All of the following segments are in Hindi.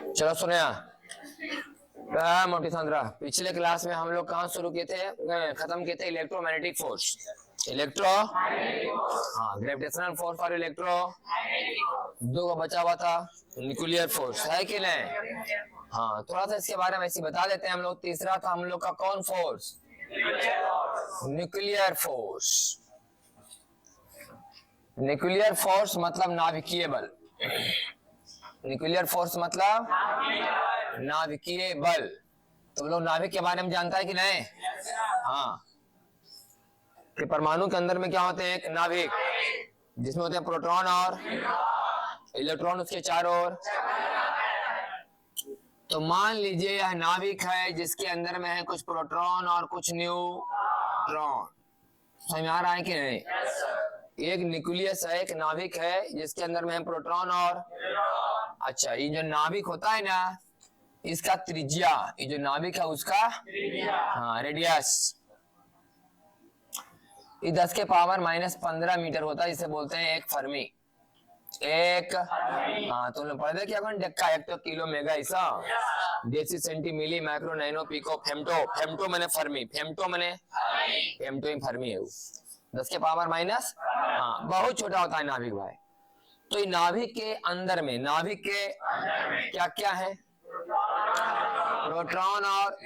चलो सुने मोटी सांद्रा, पिछले क्लास में हम लोग कहाँ शुरू किए थे, खत्म किए थे इलेक्ट्रोमैग्नेटिक फोर्स। ग्रेविटेशनल फोर्स और इलेक्ट्रो, दो का बचा हुआ था न्यूक्लियर फोर्स, है कि नहीं? हाँ, थोड़ा सा इसके बारे में ऐसे बता देते हैं हम लोग। तीसरा था हम लोग का कौन force? Nuclear force. Nuclear force मतलब नाभिकीय बल। न्यूक्लियर फोर्स मतलब नाभिकीय बल। तो लोग नाभिक के बारे में जानता है कि नहीं? हाँ, कि परमाणु के अंदर में क्या होते हैं? एक नाभिक, जिसमें होते हैं प्रोटॉन और इलेक्ट्रॉन उसके चारों ओर। तो मान लीजिए यह नाभिक है जिसके अंदर में है कुछ प्रोटॉन और कुछ न्यूट्रॉन। समझ में आ रहा है कि नहीं? एक न्यूक्लियस है, एक नाभिक है जिसके अंदर में है प्रोटॉन और, अच्छा, ये जो नाभिक होता है ना, इसका त्रिज्या, ये जो नाभिक है उसका हाँ रेडियस, ये 10 के पावर -15 मीटर होता है। इसे बोलते हैं एक फर्मी। एक हाँ, तुम लोग पढ़ते क्या? डेक्का, एक तो किलो मेगा ऐसा, deci centi milli micro nano pico femto. Femto मैंने फर्मी, फेम्टो मैंने फेम्टो ही फर्मी है वो। 10 के पावर माइनस, हाँ, बहुत छोटा होता है नाभिक भाई। तो ये नाभिक के अंदर में, नाभिक के क्या क्या है? प्रोटॉन और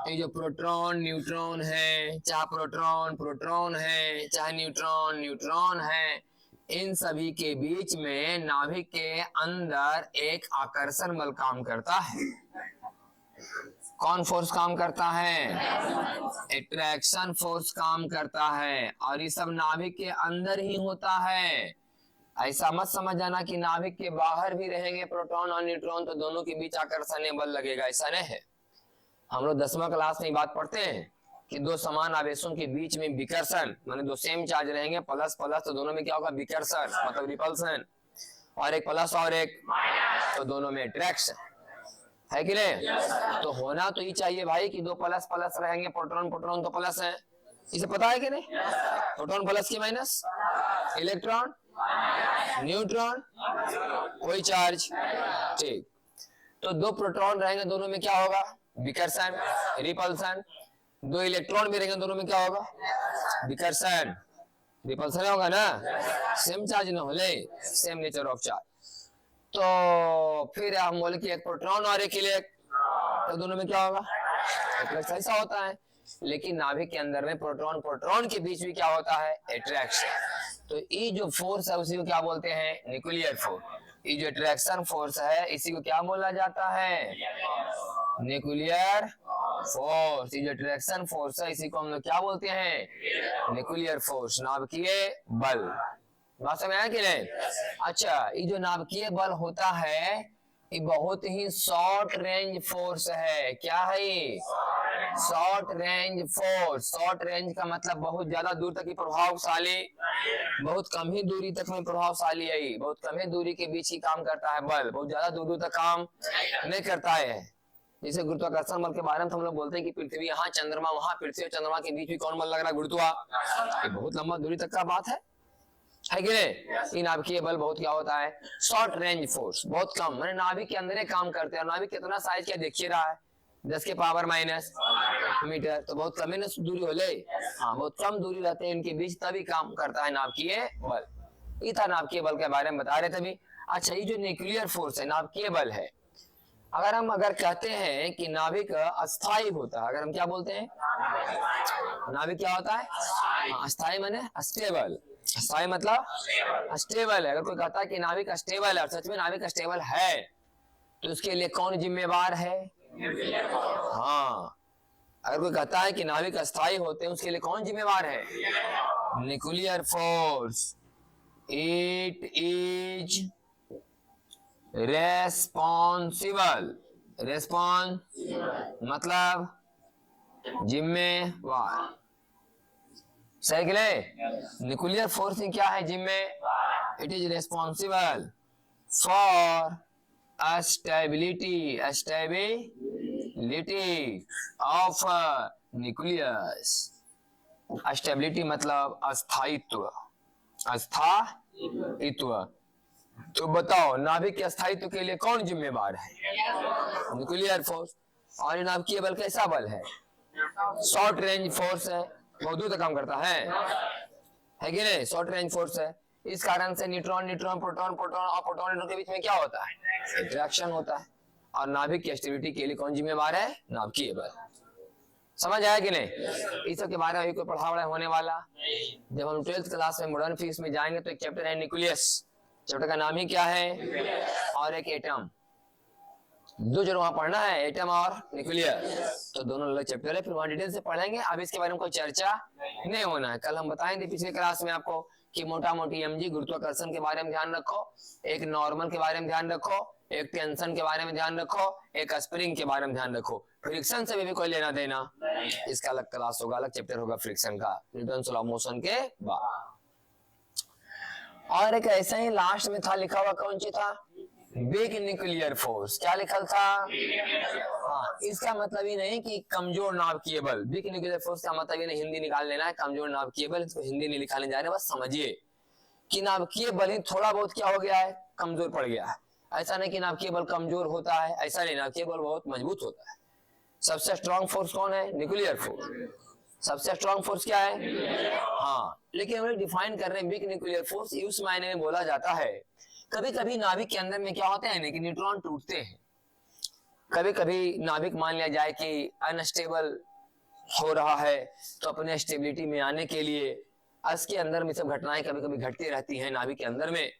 ये जो प्रोटॉन न्यूट्रॉन है, चाहे प्रोटॉन है, चाहे न्यूट्रॉन है, इन सभी के बीच में नाभिक के अंदर एक आकर्षण बल काम करता है। कौन फोर्स काम करता है? अट्रैक्शन फोर्स काम करता है। और ये सब नाभिक के अंदर ही होता है। ऐसा मत समझ जाना कि नाभिक के बाहर भी रहेंगे प्रोटॉन और न्यूट्रॉन तो दोनों के बीच आकर्षणीय बल लगेगा, ऐसा नहीं है। हम लोग 10वां क्लास में बात पढ़ते हैं कि दो समान आवेशों के बीच में विकर्षण, माने दो सेम चार्ज रहेंगे प्लस प्लस, तो दोनों में क्या होगा? विकर्षण मतलब रिपल्सन। और एक प्लस और एक तो दोनों में अट्रैक्शन, है कि नहीं? तो होना तो ये चाहिए भाई कि दो प्लस प्लस रहेंगे, प्रोटॉन तो प्लस है, इसे पता है कि नहीं? प्रोटॉन प्लस की माइनस, इलेक्ट्रॉन न्यूट्रॉन कोई चार्ज, ठीक। तो दो प्रोटॉन रहेंगे, दोनों में क्या होगा? विकर्षण, रिपल्सन। दो इलेक्ट्रॉन भी रहेंगे, दोनों में क्या होगा? विकर्षण, रिपल्सन होगा ना, सेम चार्ज ना होले, सेम नेचर ऑफ चार्ज। तो फिर हम बोले कि एक प्रोटॉन और एक इलेक्ट्रॉन, तो दोनों में क्या होगा? ऐसा होता है। लेकिन नाभिक के अंदर में प्रोटॉन के बीच में क्या होता है? अट्रैक्शन। तो ये जो फोर्स है उसी को क्या बोलते हैं? Nuclear force. ये जो अट्रैक्शन फोर्स है इसी को क्या बोला जाता है? Nuclear force. ये जो अट्रैक्शन फोर्स है इसी को हम लोग क्या बोलते हैं? न्यूक्लियर फोर्स, नाभिकीय बल। बात समझ आया कि नहीं? अच्छा, ये जो नाभिकीय बल होता है ये बहुत ही शॉर्ट रेंज फोर्स है। क्या है ये? Short range force. Short range का मतलब बहुत ज्यादा दूर तक ही प्रभावशाली, बहुत कम ही दूरी तक में प्रभावशाली है। बहुत कम ही दूरी के बीच ही काम करता है बल, बहुत ज्यादा दूर तक काम नहीं करता है। जैसे गुरुत्वाकर्षण बल के बारे में हम लोग बोलते हैं कि पृथ्वी यहाँ, चंद्रमा वहां, पृथ्वी और चंद्रमा के बीच में कौन बल लग रहा है? गुरुत्वा। ये बहुत लंबा दूरी तक का बात है कि नहीं? ये नाभिकीय बल बहुत क्या होता है? शॉर्ट रेंज फोर्स, बहुत कम, मैंने नाभिक के अंदर काम करते हैं। नाभिक कितना साइज क्या देखिए रहा है? 10 के पावर माइनस मीटर, तो बहुत कम ही दूरी हो ले। हाँ, बहुत कम दूरी रहते हैं इनके बीच, तभी काम करता है नाभिकीय बल। ये था नाभिकीय बल के बारे में बता रहे थे अभी। अच्छा, ये जो न्यूक्लियर फोर्स है नाभिकीय बल है। अगर कहते हैं कि नाभिक अस्थायी होता है, अगर हम क्या बोलते हैं? नाभिक क्या होता है? अस्थायी माने अस्टेबल। अस्थायी मतलब अस्टेबल है। अगर कोई कहता है कि नाभिक अस्टेबल है और सच में नाभिक अस्टेबल है, तो उसके लिए कौन जिम्मेवार है? हाँ, अगर कोई कहता है कि नाभिक अस्थायी होते हैं उसके लिए कौन जिम्मेवार है? Nuclear force. It is responsible. मतलब जिम्मेवार, सही के लिए? न्यूक्लियर फोर्स क्या है? जिम्मेवार। It is responsible for stability of nucleus. Stability मतलब अस्थायित्व, अस्थायित्व। तो बताओ नाभिक के स्थायित्व के लिए कौन जिम्मेवार है? Nuclear force. और ये नाभिकीय बल कैसा बल है? शॉर्ट रेंज फोर्स है, बहुत दूर तक काम करता है कि नहीं? शॉर्ट रेंज फोर्स है। इस कारण से न्यूट्रॉन न्यूट्रॉन, प्रोटॉन प्रोटॉन और प्रोटॉन न्यूट्रॉन के बीच में क्या होता है? इंटरेक्शन होता है। और नाभिक की स्टेबिलिटी के लिए कौन जिम्मेवार है? नाभिकीय बल। समझ आया कि नहीं? इस सब के बारे में कोई पढ़ा होने वाला? जब हम 12th क्लास में मॉडर्न फिजिक्स में जाएंगे तो एक चैप्टर है न्यूक्लियस। चैप्टर का नाम ही क्या है? और एक एटम। दो जरूर वहां पढ़ना है, एटम और न्यूक्लियस। तो दोनों अलग चैप्टर है, फिर वहां डिटेल से पढ़ेंगे। अब इसके बारे में कोई चर्चा नहीं होना है। कल हम बताएंगे पिछले क्लास में आपको कि मोटा मोटी mg गुरुत्वाकर्षण के बारे में ध्यान रखो, एक नॉर्मल के बारे में ध्यान रखो, एक टेंशन के बारे में ध्यान रखो, एक स्प्रिंग के बारे में ध्यान रखो। फ्रिक्शन से भी कोई लेना देना, इसका अलग क्लास होगा, अलग चैप्टर होगा फ्रिक्शन का, न्यूटन लॉ ऑफ मोशन के बाद। और एक ऐसा ही लास्ट में था लिखा हुआ, कौन सी था? Big nuclear force. क्या लिखा था? हाँ, इसका मतलब ही नहीं कि कमजोर नाभिकीय बल। बिग न्यूक्लियर फोर्स का मतलब ही नहीं हिंदी निकाल लेना है, कमजोर नाभिकीय बल, इसको हिंदी नहीं लिखाने जा रहे, बस समझिए कि नाभिकीय बल ही थोड़ा बहुत क्या हो गया है? कमजोर पड़ गया है। ऐसा नहीं कि नाभिकीय बल कमजोर होता है, ऐसा नहीं, नाभिकीय बल बहुत मजबूत होता है। सबसे स्ट्रॉन्ग फोर्स कौन है? Nuclear force. सबसे स्ट्रॉन्ग फोर्स क्या है? हाँ, लेकिन हम लोग डिफाइन कर रहे हैं बिग न्यूक्लियर फोर्स, उस मायने में बोला जाता है कभी कभी नाभिक के अंदर में क्या होता है ना कि न्यूट्रॉन टूटते हैं। कभी कभी नाभिक मान लिया जाए कि अनस्टेबल हो रहा है, तो अपने स्टेबिलिटी में आने के लिए इसके अंदर में सब घटनाएं कभी कभी घटती रहती हैं नाभिक के अंदर में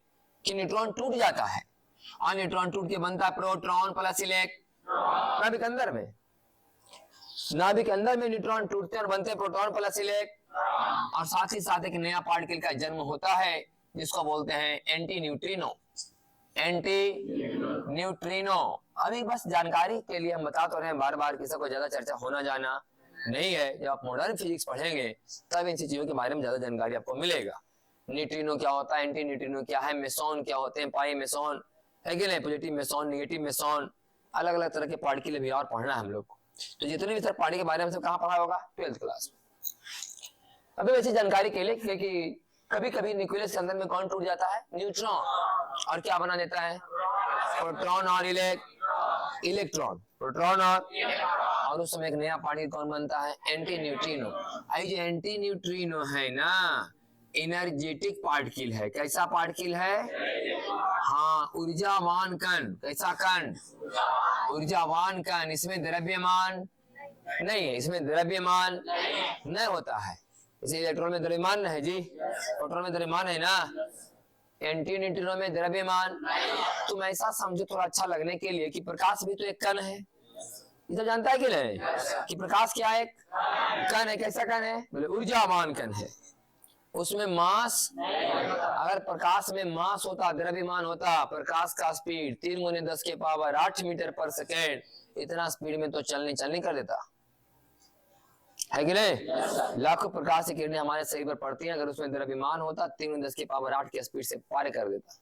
कि न्यूट्रॉन टूट जाता है। और न्यूट्रॉन टूट के बनता है प्रोटॉन प्लस इलेक्ट्रॉन। नाभिक के अंदर में, नाभिक के अंदर में न्यूट्रॉन टूटते हैं और बनते हैं प्रोटॉन प्लस इलेक्ट्रॉन। और साथ ही साथ एक नया पार्टिकल का जन्म होता है जिसको बोलते हैं एंटी न्यूट्रिनो। Anti neutrino. अभी बस जानकारी के लिए हम बता तो रहे हैं बार बार, किसी को ज्यादा चर्चा होना जाना नहीं है। जब आप मॉडर्न फिजिक्स पढ़ेंगे तब इन चीजों के बारे में ज्यादा जानकारी आपको मिलेगा। न्यूट्रिनो क्या होता है, एंटी न्यूट्रिनो क्या है, मेसॉन क्या होते हैं, पाई मेसॉन है कि नहीं, पॉजिटिव मेसॉन, नेगेटिव मेसॉन, अलग अलग तरह के पार्टिकल भी और पढ़ना है हम लोग को। तो जितने भी सर पार्टिकल के बारे में सब कहाँ पढ़ा होगा? 12th क्लास में। अभी वैसी जानकारी के लिए क्योंकि कभी कभी न्यूक्लियस के अंदर में कौन टूट जाता है? न्यूट्रॉन। और क्या बना देता है? प्रोटॉन और इलेक्ट्रॉन। प्रोटॉन और उस समय एक नया पार्टिकल कौन बनता है? Anti neutrino. आई जो एंटी न्यूट्रिनो है ना, एनर्जेटिक पार्टिकल है। कैसा पार्टिकल है? हाँ, ऊर्जावान कण। कैसा कण? ऊर्जावान कण। इसमें द्रव्यमान नहीं है, इसमें द्रव्यमान नहीं होता है। इसे इलेक्ट्रॉन में द्रव्यमान है जी, प्रोटॉन में द्रव्यमान है ना, एंटी न्यूट्रिनो में द्रव्यमान। तुम ऐसा समझो थोड़ा अच्छा लगने के लिए कि प्रकाश भी तो एक कण है। ये तो जानता है कि नहीं कि प्रकाश क्या है? एक कण है। कैसा कण है? बोले ऊर्जावान कण है। उसमें मास, अगर प्रकाश में मास होता, द्रव्यमान होता, प्रकाश का स्पीड 3 × 10⁸ मीटर पर सेकेंड, इतना स्पीड में तो चलनी कर देता है कि नहीं? लाखों प्रकाश की किरणें हमारे शरीर पर पड़ती हैं, अगर उसमें द्रव्यमान होता 3 × 10⁸ की स्पीड से पार कर देता।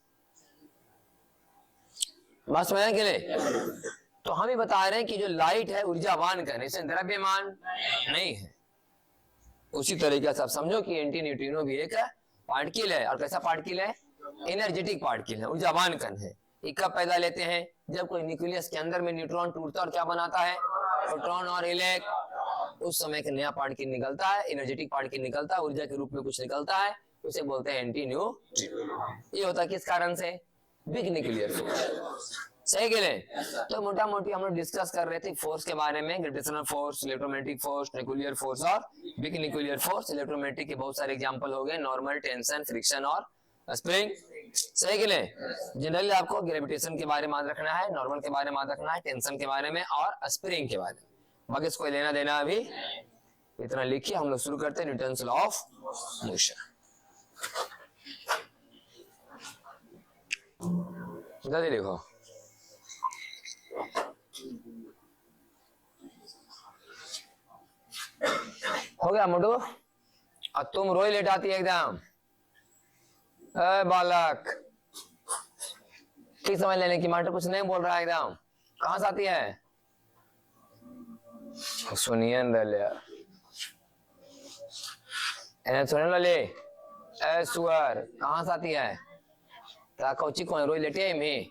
बात समझ कि नहीं? तो हम ही बता रहे हैं कि जो लाइट है ऊर्जावान कण, इसमें द्रव्यमान नहीं है। उसी तरीके से आप समझो कि एंटी न्यूट्रिनो भी एक पार्टिकल है। और कैसा पार्टिकल है? एनर्जेटिक पार्टिकल है, ऊर्जावान कण है। ये कब पैदा लेते हैं? जब कोई न्यूक्लियस के अंदर में न्यूट्रॉन टूटता और क्या बनाता है? प्रोटॉन और इलेक्ट्रॉन। उस समय एक नया पार्टिकल निकलता है, एनर्जेटिक पार्टिकल निकलता है, ऊर्जा के रूप में कुछ निकलता है, उसे बोलते हैं एंटी न्यूट्रिनो। ये होता है किस कारण से? Big nuclear force. सही के लिए? तो मोटा मोटी हम लोग डिस्कस कर रहे थे फोर्स के बारे में, gravitational force, electromagnetic force, nuclear force और बिग न्यूक्लियर फोर्स। इलेक्ट्रोमैग्नेटिक के बहुत सारे एग्जांपल हो गए, नॉर्मल, टेंशन, फ्रिक्शन और स्प्रिंग। सही के लिए? जनरली आपको ग्रेविटेशन के बारे में याद रखना है, नॉर्मल के बारे में याद रखना है, टेंशन के बारे में और स्प्रिंग के बारे में। बाकी इसको लेना देना अभी इतना लिखिए। हम लोग शुरू करते हैं न्यूटन्स लॉ ऑफ मोशन। जल्दी देखो, हो गया मोटू? और तुम रोई लेटाती एकदम। बालक, ठीक समझ लेने की, मास्टर कुछ नहीं बोल रहा है एकदम। कहां से आती है? सुनिए सुनने वाले सुअर, कहां से आती है? ता कोची कोन रोज लेटे आई में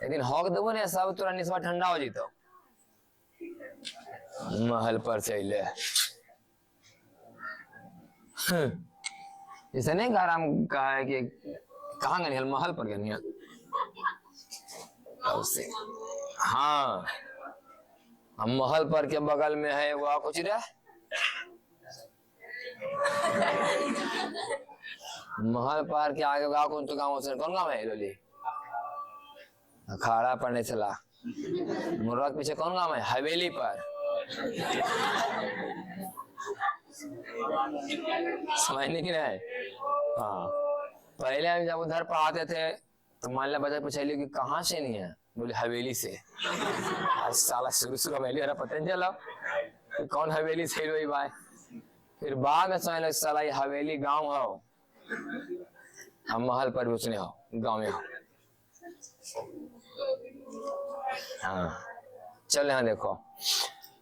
लेकिन हॉक देबो ने सब तोरा निस्बा ठंडा हो जइतो। महल पर से ले इसे नहीं आराम कहा है कि कहाँ गए महल पर गए उससे। हाँ हम महल पर के बगल में है वो कुछ रहा महल पर के आगे गाँव कौन तो गाँव से कौन गाँव है लोली अखाड़ा पढ़ने चला मुर्गा पीछे कौन गाँव है हवेली पर। समझने की है। हाँ पहले हम जब उधर पढ़ाते थे तो मान लिया बच्चा पूछे कि कहाँ से नहीं है बोले हवेली से। आज साला शुरू हवेली वाला पता नहीं चला कौन हवेली से रोई भाई। फिर बाद में समझ लो साला ये हवेली गांव हो हम महल पर उसने हो गांव में हो। हाँ चलो यहाँ देखो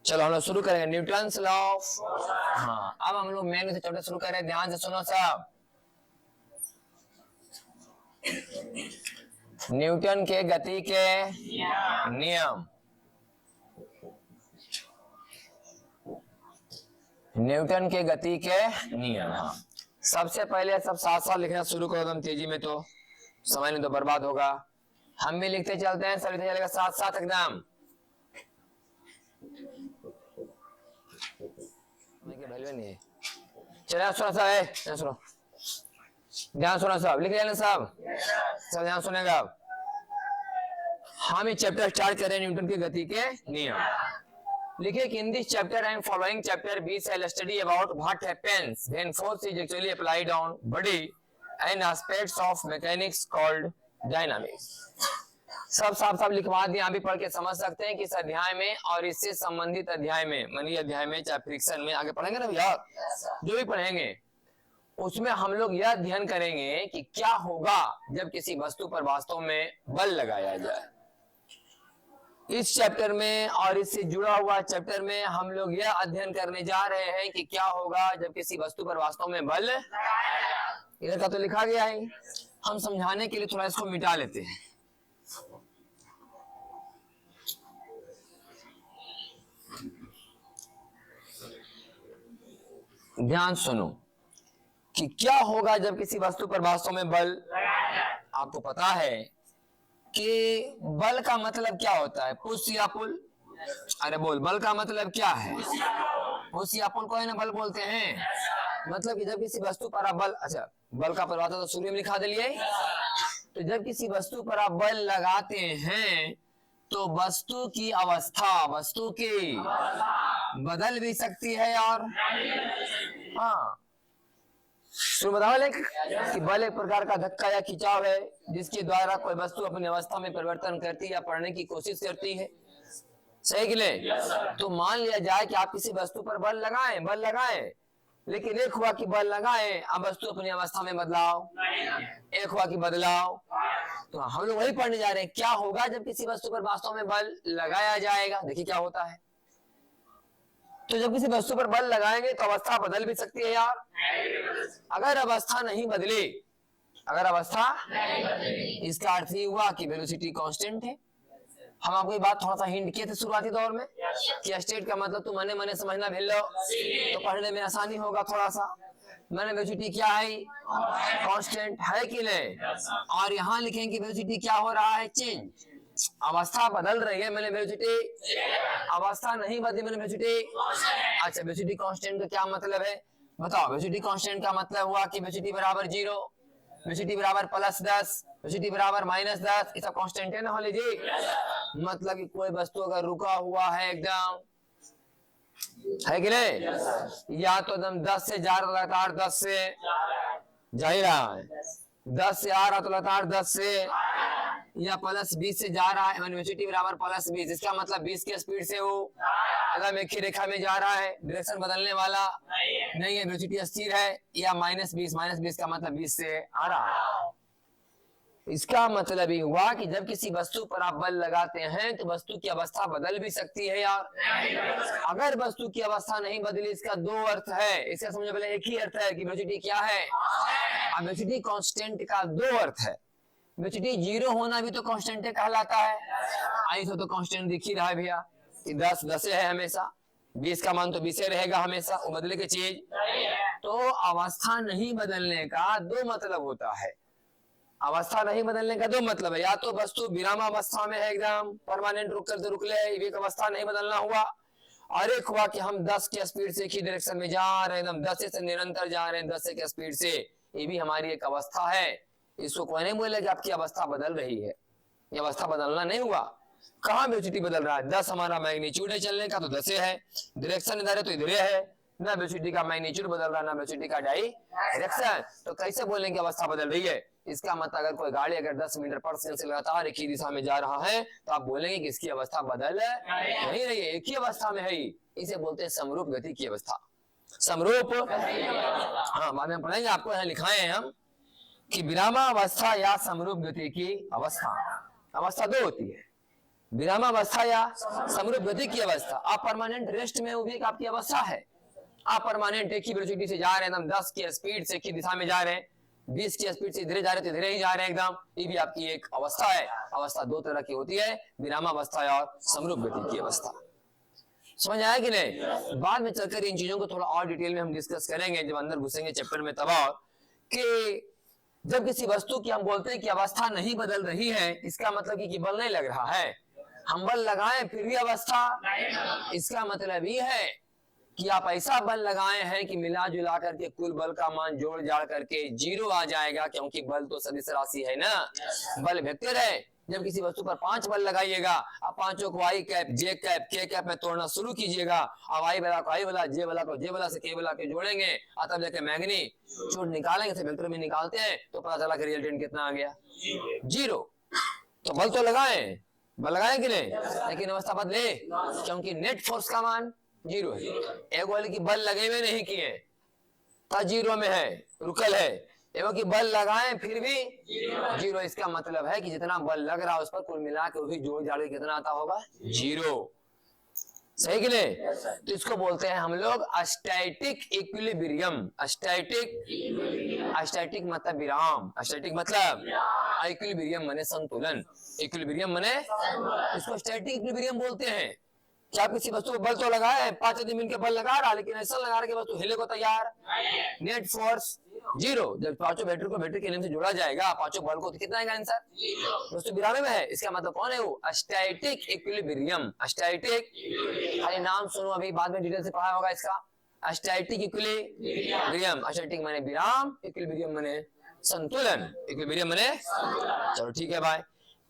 चलो हम लोग शुरू करेंगे न्यूटन्स लॉ ऑफ। हाँ अब हम लोग मेन से चैप्टर शुरू करें ध्यान से सुनो सब। न्यूटन के गति के नियम। न्यूटन के गति के नियम। हाँ सबसे पहले सब साथ साथ लिखना शुरू करो एकदम तेजी में तो समय नहीं तो बर्बाद होगा। हम भी लिखते चलते हैं सब लिखते चलेगा साथ साथ एकदम। चलो सुनो सब सुनो ध्यान सुनो सब लिख लेना सब ध्यान सुनेगा। अब हम ये चैप्टर स्टार्ट करें न्यूटन की गति के नियम। लिखे कि in this chapter and following chapter we shall study about what happens when force is actually applied on body and aspects of mechanics called dynamics। सब साफ साफ लिखवा दिए, आप भी पढ़ के समझ सकते हैं कि इस अध्याय में और इससे संबंधित अध्याय में मानी अध्याय में चाहे फ्रिक्शन में आगे पढ़ेंगे ना भैया जो भी पढ़ेंगे उसमें हम लोग यह अध्ययन करेंगे कि क्या होगा जब किसी वस्तु पर वास्तव में बल लगाया जाए। इस चैप्टर में और इससे जुड़ा हुआ चैप्टर में हम लोग यह अध्ययन करने जा रहे हैं कि क्या होगा जब किसी वस्तु पर वास्तव में बल। इधर का तो लिखा गया है, हम समझाने के लिए थोड़ा इसको मिटा लेते हैं। ध्यान सुनो कि क्या होगा जब किसी वस्तु पर वास्तव में बल। आपको पता है कि बल का मतलब क्या होता है, पुश या पुल। अरे बोल बल का मतलब क्या है, पुश या पुल को है ना बल बोलते हैं। मतलब कि जब किसी वस्तु पर आप बल, अच्छा बल का परिभाषा तो सूर्य में लिखा दिए। तो जब किसी वस्तु पर आप बल लगाते हैं तो वस्तु की अवस्था वस्तु की बदल भी सकती है यार। हाँ शुरू बताओ लेख कि बल एक प्रकार का धक्का या खिंचाव है जिसके द्वारा कोई वस्तु अपनी अवस्था में परिवर्तन करती या पढ़ने की कोशिश करती है। सही कि नहीं? तो मान लिया जाए कि आप किसी वस्तु पर बल लगाएं लेकिन एक हुआ कि बल लगाएं अब वस्तु अपनी अवस्था में बदलाव, एक हुआ कि बदलाव। तो हम लोग वही पढ़ने जा रहे हैं क्या होगा जब किसी वस्तु पर वास्तव में बल लगाया जाएगा। देखिए क्या होता है। तो जब किसी वस्तु पर बल लगाएंगे तो अवस्था बदल भी सकती है यार। अगर अवस्था नहीं बदले इसका अर्थ ये हुआ कि वेलोसिटी कांस्टेंट है। हम आपको ये बात थोड़ा सा हिंट किए थे शुरुआती दौर में कि स्टेट का मतलब तुम मने समझना भेज लो तो पढ़ने में आसानी होगा थोड़ा सा। मैंने वेलोसिटी क्या है, कांस्टेंट है कि नहीं। और यहाँ लिखेंगे कि वेलोसिटी क्या हो रहा है, चेंज, अवस्था बदल रही है। मैंने वेलोसिटी अवस्था नहीं बदली, मैंने वेलोसिटी। अच्छा वेलोसिटी कांस्टेंट का क्या मतलब है बताओ। वेलोसिटी कांस्टेंट का मतलब हुआ कि वेलोसिटी बराबर 0, वेलोसिटी बराबर +10, वेलोसिटी बराबर -10, ये सब कांस्टेंट है ना। हो लीजिए मतलब कि कोई वस्तु अगर रुका हुआ है एकदम, है कि नहीं, या तो एकदम 10 से जा रहा लगातार 10 से जा ही रहा है, 10 से आ रहा तो लगातार 10 से, या +20 से जा रहा है वेलोसिटी बराबर +20। इसका मतलब 20 की स्पीड से वो एकदम एक ही रेखा में जा रहा है, डायरेक्शन बदलने वाला नहीं है, वेलोसिटी स्थिर है। या -20 का मतलब 20 से आ रहा है। इसका मतलब ये हुआ कि जब किसी वस्तु पर आप बल लगाते हैं तो वस्तु की अवस्था बदल भी सकती है यार। अगर वस्तु की अवस्था नहीं बदली इसका 2 अर्थ है। इसका समझो पहले एक ही अर्थ है कि वेलोसिटी क्या है, वेलोसिटी कांस्टेंट का 2 अर्थ है। वेलोसिटी जीरो होना भी तो कांस्टेंट कहलाता है। आई तो कांस्टेंट दिख ही रहा है भैया कि 10 10 है हमेशा, 20 का मान तो 20 रहेगा हमेशा, वो बदले की चीज। तो अवस्था नहीं बदलने का दो मतलब होता है। अवस्था नहीं बदलने का दो मतलब है, या तो वस्तु विराम अवस्था में है एकदम परमानेंट, रुक कर तो रुक ले, एक अवस्था नहीं बदलना हुआ। और एक हुआ कि हम 10 की स्पीड से एक ही डायरेक्शन में जा रहे हैं, एकदम 10 से निरंतर जा रहे हैं 10 की स्पीड से, ये भी हमारी एक अवस्था है। इसको कोई नहीं बोले कि आपकी अवस्था बदल रही है, ये अवस्था बदलना नहीं हुआ। कहाँ वेलोसिटी बदल रहा है? 10 हमारा मैग्नीट्यूड है चलने का तो 10 है, डायरेक्शन इधर है तो इधर है, ना वेलोसिटी का मैग्नीट्यूड बदल रहा है ना वेलोसिटी का डायरेक्शन। तो कैसे बोलेंगे कि अवस्था बदल रही है? इसका मतलब अगर कोई गाड़ी अगर 10 मीटर पर सेकंड से लगातार एक ही दिशा में जा रहा है तो आप बोलेंगे कि इसकी अवस्था बदल नहीं रही है, एक ही अवस्था में है। इसे बोलते हैं समरूप गति की अवस्था, समरूप। हाँ, बाद में पढ़ेंगे, आपको यहाँ लिखाए हैं हम कि विरामावस्था या समरूप गति की अवस्था। अवस्था दो होती है, विरामावस्था या समरूप गति की अवस्था। आप परमानेंट रेस्ट में, वो भी एक आपकी अवस्था है। आप परमानेंट एक ही वेलोसिटी से जा रहे हैं, एकदम 10 की स्पीड से एक ही दिशा में जा रहे हैं, 20 की स्पीड से इधर जा रहे हैं तो इधर ही जा रहे हैं एकदम, ये भी आपकी एक अवस्था है। अवस्था दो तरह की होती है, विरामावस्था और समरूप गति की अवस्था। समझ आया कि नहीं? बाद में चलकर इन चीजों को थोड़ा और डिटेल में हम डिस्कस करेंगे जब अंदर घुसेंगे चैप्टर में। तब और कि जब किसी वस्तु की हम बोलते हैं कि अवस्था नहीं बदल रही है, इसका मतलब कि बल नहीं लग रहा है। हम बल लगाएं फिर भी अवस्था, इसका मतलब ये है कि आप ऐसा बल लगाए हैं कि मिला जुला करके कुल बल का मान जोड़ जाड़ करके जीरो आ जाएगा, क्योंकि बल तो सदिश राशि है ना, बल वेक्टर है। जब किसी वस्तु पर 5 बल लगाइएगा, आप पांचों को आई कैप जे कैप के कैप में तोड़ना शुरू कीजिएगा। अब आई बला को आई बला, जे बला को जे बला से के बला के जोड़ेंगे, तब जाके मैग्नीट्यूड निकालेंगे, तो वेक्टर में निकालते हैं तो पता चला कि रिजल्टेंट कितना आ गया, जीरो। तो बल तो लगाए, बल लगाए कि नहीं, लेकिन अवस्था बदले, क्योंकि नेट फोर्स का मान जीरो है। एक बोले कि बल लगे हुए नहीं किए था, जीरो में है, रुकल है। एवं कि बल लगाएं फिर भी जीरो, इसका मतलब है कि जितना बल लग रहा है उस पर कुल मिला के वही जोड़ जाड़ के कितना आता होगा, जीरो। सही कि नहीं? तो इसको बोलते हैं हम लोग स्टैटिक इक्विलिब्रियम। स्टैटिक मतलब विराम, स्टैटिक मतलब इक्विलिब्रियम माने संतुलन, इक्विलिब्रियम माने, इसको स्टैटिक इक्विलिब्रियम बोलते हैं। क्या आप किसी वस्तु को बल तो लगाए, 5 आदमी मिलकर बल लगा रहा, लेकिन ऐसा लगा रहा कि वस्तु हिले को तैयार, नेट फोर्स जीरो। जब पांचों बैटरी को बैटरी के नियम से जोड़ा जाएगा, पांचों बल को, तो कितना आएगा आंसर, वस्तु विराम में है। इसका मतलब कौन है वो, स्टैटिक इक्विलिब्रियम। स्टैटिक, खाली नाम सुनो, अभी बाद में डिटेल से पढ़ा होगा इसका। स्टैटिक इक्विलिब्रियम, स्टैटिक माने विराम, इक्विलिब्रियम माने संतुलन, इक्विलिब्रियम माने, चलो ठीक है भाई।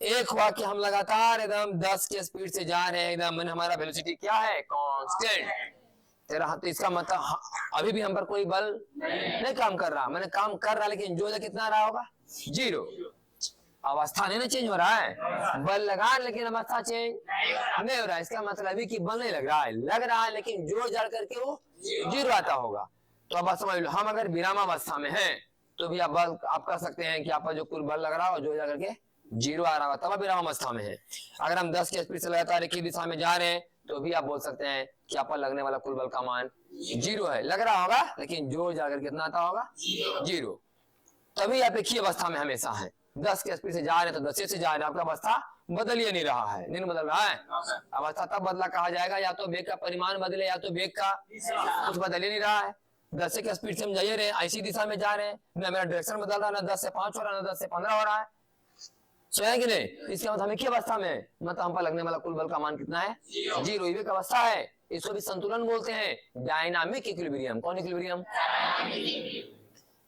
एक हुआ कि हम लगातार एकदम 10 की स्पीड से जा रहे हैं एकदम, मैंने हमारा वेलोसिटी क्या है, कांस्टेंट तेरा। तो इसका मतलब अभी भी हम पर कोई बल नहीं काम कर रहा, मैंने काम कर रहा, लेकिन जो कितना रहा होगा, जीरो। अवस्था नहीं ना चेंज हो रहा है, बल लगा लेकिन अवस्था चेंज नहीं हो रहा है। इसका मतलब है कि बल नहीं लग रहा है, लग रहा है लेकिन जोड़ जाड़ करके वो जीरो आता होगा। तो अब समझ लो, हम अगर विराम अवस्था में हैं तो भी आप बल आप कर सकते हैं कि आपका जो कुल बल लग रहा हो जोड़ जाड़ करके जीरो आ रहा होगा, तब विराम अवस्था में है। अगर हम 10 की स्पीड से लगातार एक ही दिशा में जा रहे हैं तो भी आप बोल सकते हैं कि आप पर लगने वाला कुल बल का मान जीरो है, लग रहा होगा लेकिन जोड़ जाकर कितना आता होगा, जीरो। तभी आप एक ही अवस्था में हमेशा है, 10 की स्पीड से जा रहे हैं तो 10 से जा रहे हैं, आपका अवस्था बदल ही नहीं रहा है, नहीं बदल रहा है। अवस्था तब बदला कहा जाएगा या तो वेग का परिमाण बदले या तो वेग का कुछ बदल ही नहीं रहा है। 10 की स्पीड से हम जा रहे हैं, ऐसी दिशा में जा रहे हैं, ना मेरा डायरेक्शन बदल रहा है, ना 10 से 5 हो रहा है, ना 10 से 15 हो रहा है। सोया कि नहीं? इसके मतलब हम एक ही अवस्था में, मतलब हम पर लगने वाला कुल बल का मान कितना है, जीरो। ये अवस्था है, इसको भी संतुलन बोलते हैं, डायनामिक इक्विलिब्रियम। कौन इक्विलिब्रियम?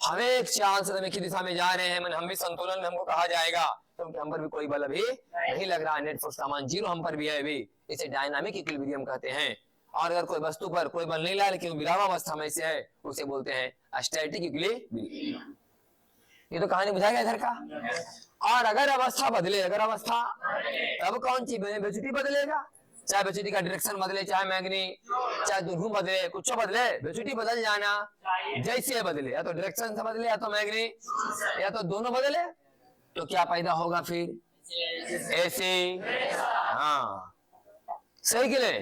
हमें एक चाल से एक ही दिशा में जा रहे हैं, मतलब हम भी संतुलन में हमको कहा जाएगा, क्योंकि हम पर भी कोई बल अभी नहीं लग रहा है, नेट फोर्स का मान जीरो हम पर भी है अभी, इसे डायनामिक इक्विलिब्रियम कहते हैं। और अगर कोई वस्तु पर कोई बल नहीं लगा लेकिन विराम अवस्था में से है, उसे बोलते हैं स्टैटिक इक्विलिब्रियम। ये तो कहानी बुझा गया इधर का। और अगर अवस्था बदले, अगर अवस्था, तब कौन सी वेलोसिटी बदलेगा, चाहे वेलोसिटी का डायरेक्शन बदले, चाहे मैग्नी, चाहे दोनों बदले, कुछ बदले, वेलोसिटी बदल जाना जैसे बदले, या तो डायरेक्शन से बदले या तो मैग्नी या तो दोनों बदले, तो क्या पैदा होगा फिर, ऐसे। हाँ सही के लिए।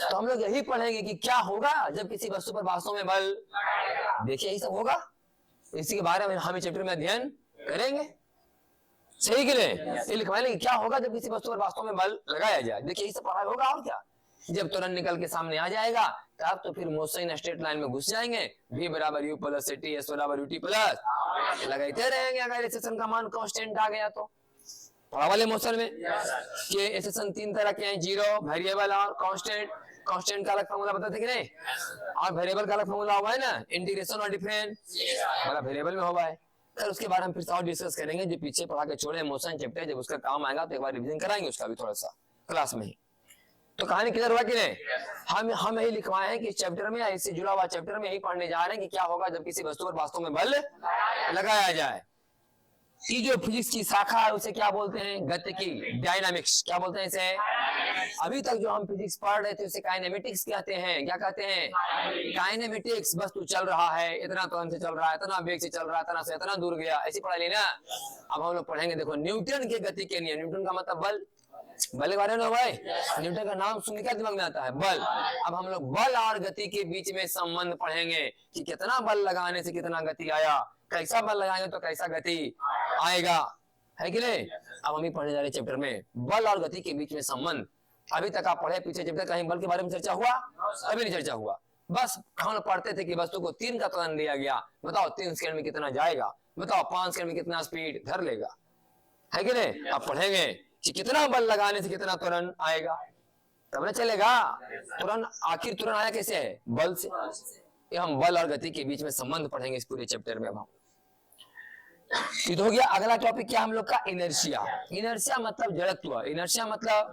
तो हम लोग यही पढ़ेंगे कि क्या होगा जब किसी वस्तु पर वास्तव में बल, देखिए यही सब होगा, इसी के बारे में हम इस चैप्टर में अध्ययन करेंगे। सही कि नहीं? ये लिखवाएंगे क्या होगा जब किसी वस्तु पर वास्तव में बल लगाया जाए। देखिए यही सब पढ़ाई होगा और क्या। जब तुरंत निकल के सामने आ जाएगा तब तो फिर मोशन स्ट्रेट लाइन में घुस जाएंगे। V बराबर U प्लस टी, एस बराबर UT प्लस लगाते रहेंगे। अगर एसेसन का मान कांस्टेंट आ गया तो पढ़ा वाले मोशन में कि एसेसन तीन तरह के हैं, जीरो, वेरिएबल और कांस्टेंट। कांस्टेंट का अलग फॉर्मूला बताते कि नहीं, और वेरिएबल का अलग फॉर्मूला हुआ है ना, इंटीग्रेशन और डिफरेंस वाला वेरिएबल में हुआ है। फिर उसके बाद हम फिर और डिस्कस करेंगे जो पीछे पढ़ा के छोड़े मोशन चैप्टर, जब उसका काम आएगा तो एक बार रिवीजन कराएंगे उसका भी थोड़ा सा क्लास में ही। तो कहानी क्लियर हुआ कि नहीं? हम यही लिखवाए हैं कि चैप्टर में, इससे जुड़ा हुआ चैप्टर में यही पढ़ने जा रहे हैं कि क्या होगा जब किसी वस्तु पर वास्तव में बल लगाया जाए। ये जो फिजिक्स की शाखा है उसे क्या बोलते हैं? गतिकी, डायनामिक्स। क्या बोलते हैं इसे? अभी तक जो हम फिजिक्स पढ़ रहे थे उसे काइनेमेटिक्स कहते हैं। क्या कहते हैं? काइनेमेटिक्स। वस्तु चल रहा है, इतना तुरंत से चल रहा है, इतना वेग से चल रहा है, इतना से इतना दूर गया, ऐसी पढ़ाई ली ना। अब हम लोग पढ़ेंगे, देखो न्यूटन के गति के नियम। न्यूटन का मतलब बल, बल के बारे में भाई न्यूटन का नाम सुन के क्या दिमाग में आता है? बल। अब हम लोग बल और गति के बीच में संबंध पढ़ेंगे कि कितना बल लगाने से कितना गति आया, कैसा बल लगाएंगे तो कैसा गति आएगा, है कि नहीं? अब हम ही पढ़ने जा रहे चैप्टर में बल और गति के बीच में संबंध। अभी तक आप पढ़े पीछे चैप्टर कहीं बल के बारे में चर्चा हुआ? अभी नहीं चर्चा हुआ। बस हम पढ़ते थे कि वस्तु को 3 का त्वरण दिया गया, बताओ 3 सेकंड में कितना जाएगा, बताओ 5 सेकंड में कितना स्पीड धर लेगा, है कि नहीं? अब पढ़ेंगे कि कितना बल लगाने से कितना त्वरण आएगा, तब ना चलेगा। त्वरण, आखिर त्वरण आया कैसे है? बल से। ये हम बल और गति के बीच में संबंध पढ़ेंगे इस पूरे चैप्टर में। अब हम ये तो हो गया। अगला टॉपिक क्या हम लोग का? इनर्शिया। इनर्शिया मतलब जड़त्व। इनर्शिया मतलब,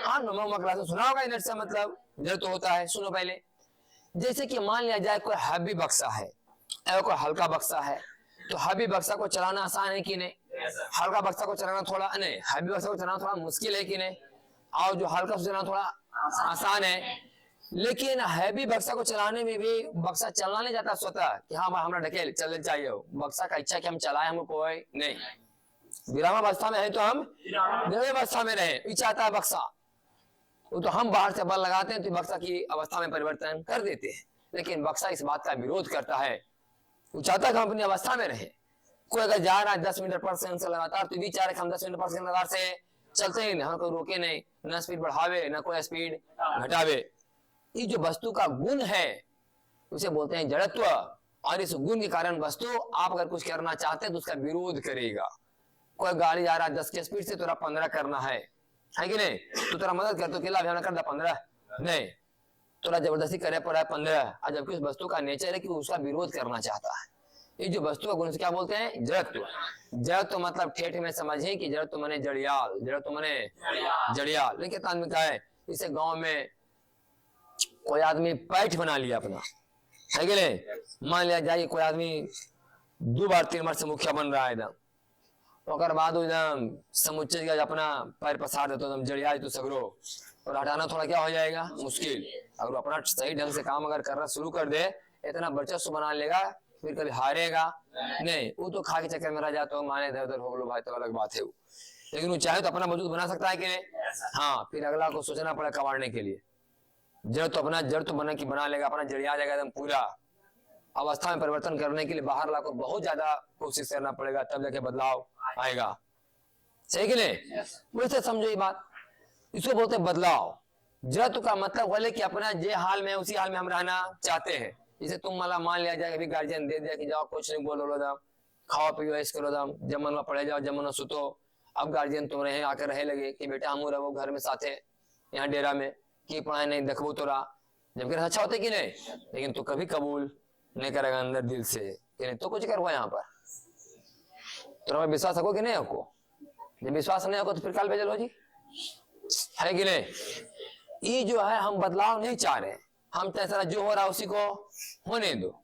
हाँ नोमा क्लास में सुना होगा, इनर्शिया मतलब जड़त्व होता है। सुनो पहले, जैसे कि मान लिया जाए कोई हैवी बक्सा है और कोई हल्का बक्सा है, तो हैवी बक्सा को चलाना आसान है कि नहीं? हल्का बक्सा को चलाना थोड़ा नहीं, हैवी बक्सा को चलाना थोड़ा मुश्किल है कि नहीं? और जो हल्का से चलाना थोड़ा आसान है। लेकिन हैवी बक्सा को चलाने में भी बक्सा चलना नहीं जाता स्वतः कि हाँ हमारा ढकेल चलना चाहिए। बक्सा का इच्छा कि हम चलाए, हमको कोई नहीं। विरामावस्था में है तो हम विरामावस्था में रहे, इच्छा आता है बक्सा, वो तो हम बाहर से बल लगाते हैं तो बक्सा की अवस्था में परिवर्तन कर देते हैं। लेकिन बक्सा इस बात का विरोध करता है, वो चाहता है कि हम अपनी अवस्था में रहे। कोई अगर जा रहा है 10 मीटर पर सेकंड से लगातार, तो भी चाह रहे हम 10 मीटर पर सेकंड लगातार से चलते ही नहीं, हम कोई रोके नहीं, न स्पीड बढ़ावे न कोई स्पीड घटावे। ये जो वस्तु का गुण है उसे बोलते हैं जड़त्व। और इस गुण के कारण वस्तु, आप अगर कुछ करना चाहते हैं तो उसका विरोध करेगा। कोई गाड़ी जा रहा है 10 की स्पीड से, तोरा 15 करना है कि नहीं? तो तेरा मदद कर, तो केला अभियान कर 15 नहीं, तोरा जबरदस्ती करे पड़ा 15। और जबकि उस वस्तु का नेचर है कि उसका विरोध करना चाहता है। ये जो वस्तु का गुण से क्या बोलते हैं? जड़त्व। जड़त्व मतलब ठेठ में समझे कि जड़त्व माने जड़ियाल, जड़त्व माने जड़ियाल। लेकिन आदमी का है, इसे गांव में कोई आदमी पैठ बना लिया अपना, है कि नहीं? मान लिया जाए कोई आदमी 2 बार 3 बार से मुखिया बन रहा है एकदम, तो बाद एकदम समुच्चय अपना पैर पसार देते एकदम जड़िया तो सगरो, और हटाना थोड़ा क्या हो जाएगा? मुश्किल। अगर अपना सही ढंग से काम अगर करना शुरू कर दे, इतना वर्चस्व बना लेगा, फिर कभी हारेगा नहीं। वो तो खा के चक्कर में रह जाता हो, माने इधर उधर हो लो भाई, तो अलग बात है वो। लेकिन वो चाहे तो अपना मजबूत बना सकता है कि नहीं? हाँ, फिर अगला को सोचना पड़ा कबाड़ने के लिए। जड़ तो अपना जड़ तो बना लेगा, अपना जड़िया जाएगा एकदम पूरा। अवस्था में परिवर्तन करने के लिए बाहर ला को बहुत ज्यादा कोशिश करना पड़ेगा, तब जाके बदलाव आएगा। सही कि नहीं? वैसे समझो ये बात, इसको बोलते हैं बदलाव। जड़ का मतलब बोले कि अपना जे हाल में उसी हाल में हम रहना चाहते हैं। जैसे तुम मला मान लिया जाए, अभी गार्जियन दे दिया कि जाओ कुछ नहीं बोलो दाम, खाओ पियो ऐश करो दाम, जब मन में पढ़े जाओ, जब मन सुतो। अब गार्जियन तुम रहे आकर रहे लगे कि बेटा हम रहो घर में साथे यहाँ डेरा में, की पढ़ाई नहीं देखबो तोरा, जबकि अच्छा होते कि नहीं? लेकिन तू कभी कबूल नहीं करेगा अंदर दिल से कि नहीं तो कुछ करवा यहाँ पर। तो विश्वास रखो कि नहीं आपको? जब विश्वास नहीं होगा तो फिर काल भेजल हो जी, है कि नहीं? ये जो है हम बदलाव नहीं चाह रहे, हम तैसा जो हो रहा है उसी को होने दो,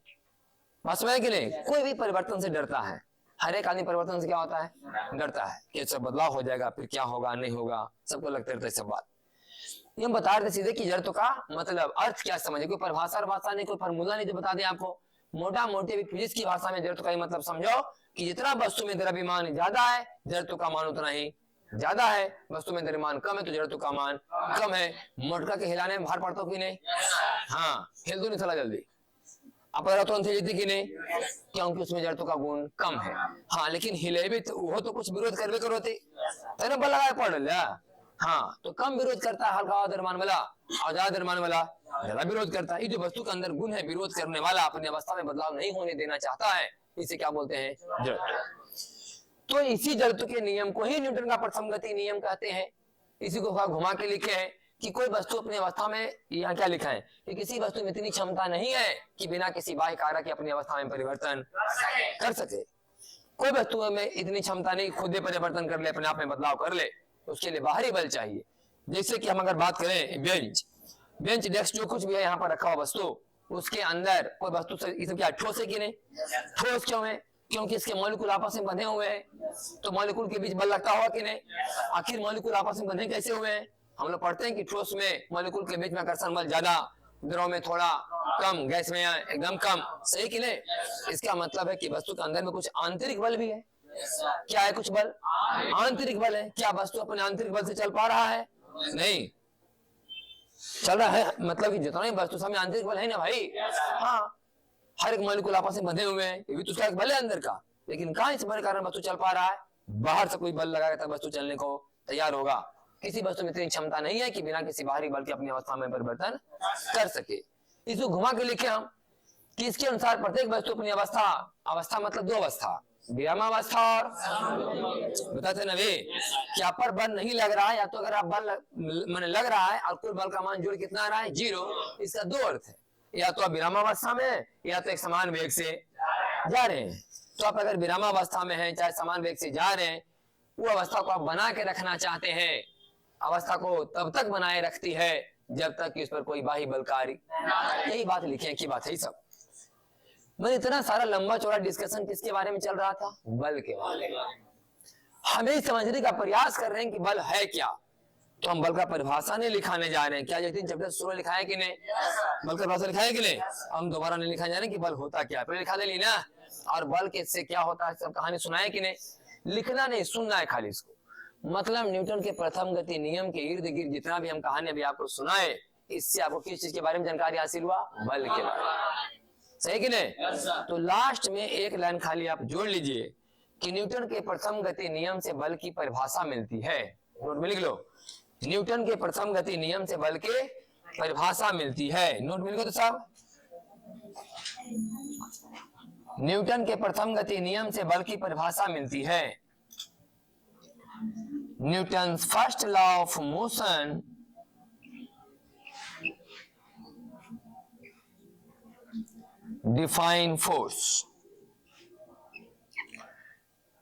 बस में कि नहीं? कोई भी परिवर्तन से डरता है, हर एक आदमी परिवर्तन से क्या होता है? डरता है कि सब बदलाव हो जाएगा, फिर क्या होगा नहीं होगा, सबको लगता रहता है सब बात। ये हम बता रहे थे सीधे कि जड़ का मतलब अर्थ क्या समझे, कोई परिभाषा नहीं, कोई फॉर्मूला नहीं जो बता दें आपको। मोटा मोटी फिजिक्स की भाषा में जड़ का ही मतलब समझो कि जितना वस्तु में द्रव्यमान ज्यादा है, जड़ का मान उतना ही ज्यादा है। वस्तु में द्रव्यमान कम है तो जड़ का मान कम है। मोटका के हिलाने में भार पड़ता हो कि नहीं? हाँ, हिल दो नहीं थोड़ा जल्दी। अपराध तुरंत हिल जाती कि नहीं, क्योंकि उसमें जड़त्व का गुण कम है। हाँ लेकिन हिले भी तो वो तो कुछ विरोध करवे करोते तेरे बल लगाए पड़ लिया। हाँ तो कम विरोध करता है हल्का द्रव्यमान वाला, और ज्यादा द्रव्यमान वाला ज्यादा विरोध करता है। ये जो वस्तु के अंदर गुण है विरोध करने वाला, अपनी अवस्था में बदलाव नहीं होने देना चाहता है, इसे क्या बोलते हैं, जड़त्व। तो इसी जड़त्व के नियम को ही न्यूटन का प्रथम गति नियम कहते हैं। इसी को घुमा के लिखे हैं कि कोई वस्तु अपनी अवस्था में, यहाँ क्या लिखा है कि किसी वस्तु में इतनी क्षमता नहीं है कि बिना किसी बाह्य कारक के अपनी अवस्था में परिवर्तन कर सके। कोई वस्तु में इतनी क्षमता नहीं खुद परिवर्तन कर ले, अपने आप में बदलाव कर ले, उसके लिए बाहरी बल चाहिए। जैसे कि हम अगर बात करें बेंच डेस्क जो कुछ भी है यहाँ पर रखा हुआ वस्तु, उसके अंदर कोई वस्तु से ये सब क्या ठोस है कि नहीं, ठोस क्यों है, क्योंकि इसके मॉलिक्यूल आपस में बंधे हुए हैं, तो मॉलिक्यूल के बीच बल लगता हुआ कि नहीं। आखिर मॉलिक्यूल आपस में बंधे कैसे हुए हैं, हम लोग पढ़ते हैं कि ठोस में मॉलिक्यूल के बीच में आकर्षण बल ज्यादा, द्रव में थोड़ा कम, गैस में एकदम कम, सही कि नहीं। इसका मतलब है कि वस्तु के अंदर में कुछ आंतरिक बल भी है। क्या है, कुछ बल आंतरिक बल है। क्या वस्तु अपने आंतरिक बल से चल पा रहा है, नहीं चल रहा है, मतलब कि जितना ही वस्तु सामने आंतरिक बल है ना भाई, हाँ हर एक मॉलिक्यूल आपस में बंधे हुए हैं, ये भी तो उसका एक बल है अंदर का। लेकिन कहाँ इस बल के कारण वस्तु चल पा रहा है, बाहर से कोई बल लगाकर तब वस्तु चलने को तैयार होगा। किसी वस्तु में इतनी क्षमता नहीं है कि बिना किसी बाहरी बल के अपनी अवस्था में परिवर्तन कर सके। इसको घुमा के लिखे हम कि इसके अनुसार प्रत्येक वस्तु अपनी अवस्था मतलब दो अवस्था, विरामावस्था और बताते ना वे, क्या पर बल नहीं लग रहा है, या तो अगर आप बल मैंने लग रहा है और कुल बल का मान जोड़ कितना आ रहा है, 0। इसका दो अर्थ है, या तो आप विरामावस्था में या तो एक समान वेग से जा रहे हैं। तो आप अगर विरामावस्था में हैं, चाहे समान वेग से जा रहे हैं, वो अवस्था को आप बना के रखना चाहते हैं। अवस्था को तब तक बनाए रखती है जब तक कि उस पर कोई बाह्य बल कार्य, यही बात लिखे की बात है। सब मैं इतना सारा लंबा चौड़ा डिस्कशन किसके बारे में चल रहा था, बल के बारे में। हमें समझने का प्रयास कर रहे हैं कि बल है क्या। तो हम बल का परिभाषा नहीं लिखाने जा रहे हैं, क्या जैसे चैप्टर शुरू लिखा है कि नहीं, बल का परिभाषा लिखा है कि नहीं, हम दोबारा नहीं लिखाने जा रहे हैं कि बल होता क्या है, पहले लिखा दे ली ना, और बल किससे क्या होता है सब कहानी सुनाए कि नहीं, लिखना नहीं सुनना है खाली इसको। मतलब न्यूटन के प्रथम गति नियम के इर्द गिर्द जितना भी हम कहानी अभी आपको सुनाए, इससे आपको किस चीज के बारे में जानकारी हासिल हुआ, बल के बारे में, सही कि नहीं। तो लास्ट में एक लाइन खाली आप जोड़ लीजिए कि न्यूटन के प्रथम गति नियम से बल की परिभाषा मिलती है। नोट में लिख लो, न्यूटन के प्रथम गति नियम से बल के परिभाषा मिलती है। नोट में लिखो तो साहब, न्यूटन के प्रथम गति नियम से बल की परिभाषा मिलती है। Newton's first law of motion define force.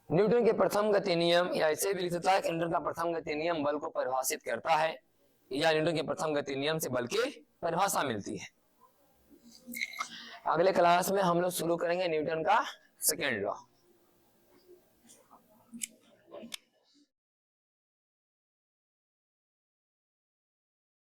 Newton के प्रथम गति नियम, या ऐसे भी लिख सकता है कि न्यूटन का प्रथम गति नियम बल को परिभाषित करता है, या न्यूटन के प्रथम गति नियम से बल की परिभाषा मिलती है। अगले क्लास में हम लोग शुरू करेंगे न्यूटन का सेकेंड लॉ।